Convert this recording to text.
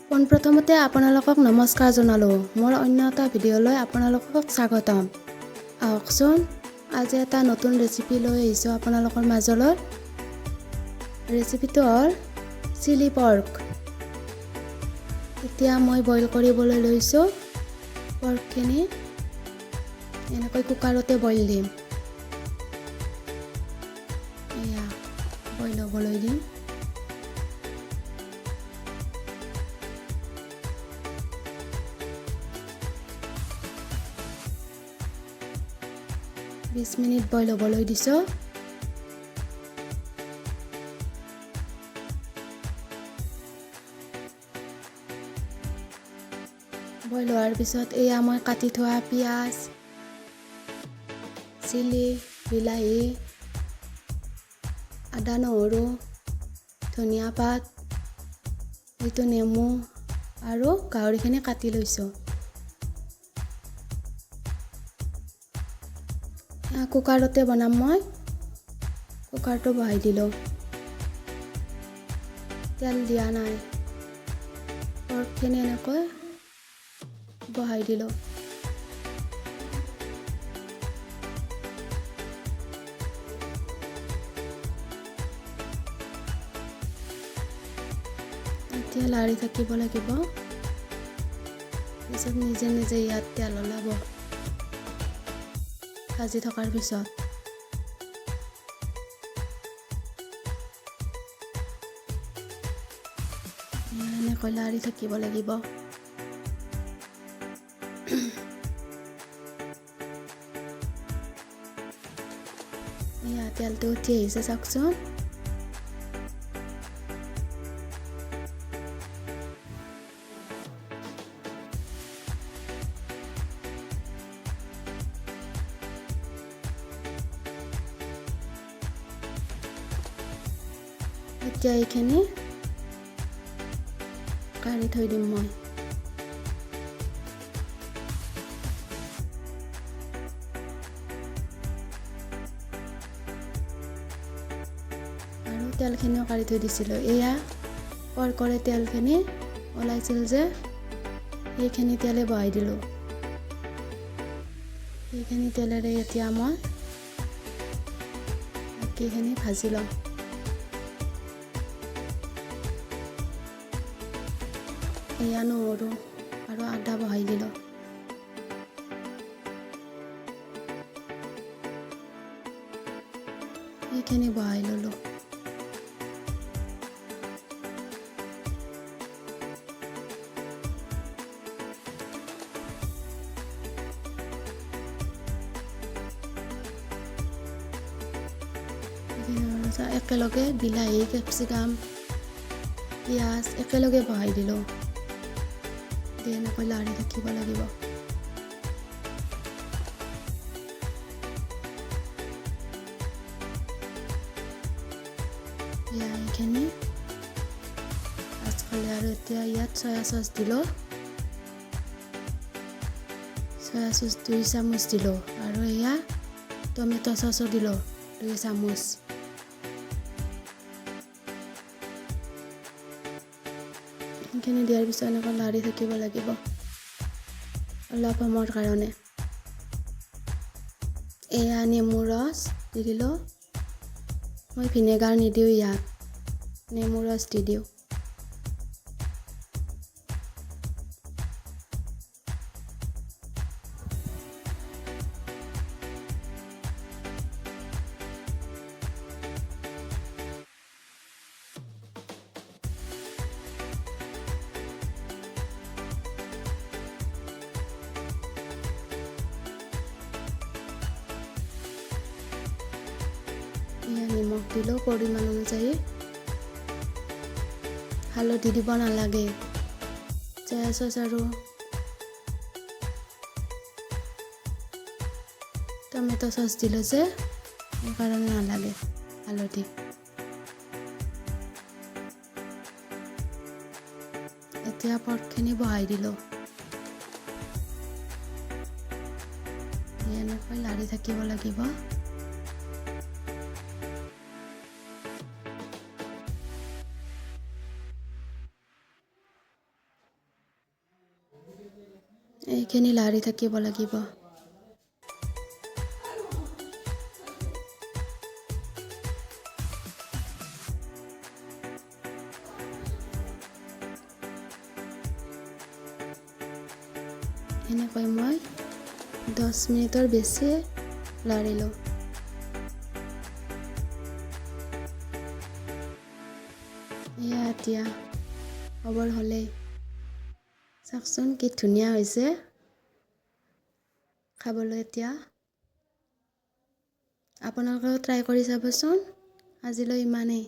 পোনপ্ৰথমতে আপোনালোকক নমস্কাৰ জনালোঁ। মোৰ অন্য এটা ভিডিঅ'লৈ আপোনালোকক স্বাগতম। আহকচোন, আজি এটা নতুন ৰেচিপি লৈ আহিছোঁ আপোনালোকৰ মাজলৈ। ৰেচিপিটো হ'ল চিলি পৰ্ক। এতিয়া মই বইল কৰিবলৈ লৈছোঁ পৰ্কখিনি। এনেকৈ কুকাৰতে বইল দিম। এয়া বইল হ'বলৈ দিম। বিশ মিনিট বইল হ'বলৈ দিছোঁ। বইল হোৱাৰ পিছত এয়া মই কাটি থোৱা পিঁয়াজ, চিলি, বিলাহী, আদা নহৰু, ধনিয়া পাত, এইটো নেমু আৰু গাহৰিখিনি কাটি লৈছোঁ। কুকাৰতে বনাম মই। কুকাৰটো বহাই দিলোঁ। তেল দিয়া নাই। পৰ্কখিনি এনেকৈ বহাই দিলোঁ। এতিয়া লাৰি থাকিব লাগিব। পিছত নিজে নিজে ইয়াত তেল ওলাব ভাজি থকাৰ পিছত। এনেকৈ লাৰি থাকিব লাগিব। এয়া তেলটো উঠি আহিছে চাওকচোন। এতিয়া এইখিনি কাঢ়ি থৈ দিম মই। আৰু তেলখিনিও কাঢ়ি থৈ দিছিলোঁ। এয়া পৰ্কৰে তেলখিনি ওলাইছিল যে, সেইখিনি তেলে বহাই দিলোঁ। সেইখিনি তেলেৰে এতিয়া মই বাকীখিনি ভাজি লওঁ। এয়া নহৰু আৰু আদা বহাই দিলোঁ। এইখিনি বহাই ল'লোঁ। একেলগে বিলাহী, কেপচিকাম, পিঁয়াজ একেলগে বহাই দিলোঁ। এনেকৈ লাৰি থাকিব লাগিব। এইখিনি ভাজ খালে আৰু এতিয়া ইয়াত চয়া চচ দিলোঁ। চয়া চচ 2 চামুচ দিলোঁ আৰু এয়া টমেটো চচো দিলোঁ 2 চামুচ। সেইখিনি দিয়াৰ পিছত এনেকৈ লাৰি থাকিব লাগিব অলপ সময়ৰ কাৰণে। এয়া নেমু ৰস দি দিলোঁ। মই ভিনেগাৰ নিদিওঁ ইয়াত, নেমু ৰস দি দিওঁ। নিমখ দিলোঁ পৰিমাণ অনুযায়ী। হালধি দিব নালাগে। চয়া চচ আৰু টমেটো চচ দিলোঁ যে, সেইকাৰণে নালাগে হালধি। এতিয়া পৰ্কখিনি বহাই দিলোঁ। এনেকৈ লাৰি থাকিব লাগিব। এইখিনি লাৰি থাকিব লাগিব। এনেকৈ মই 10 মিনিটৰ বেছি লাৰিলোঁ। এয়া এতিয়া খবৰ হ'লেই। চাওকচোন কি ধুনীয়া হৈছে খাবলৈ। এতিয়া আপোনালোকেও ট্ৰাই কৰি চাবচোন। আজিলৈ ইমানেই।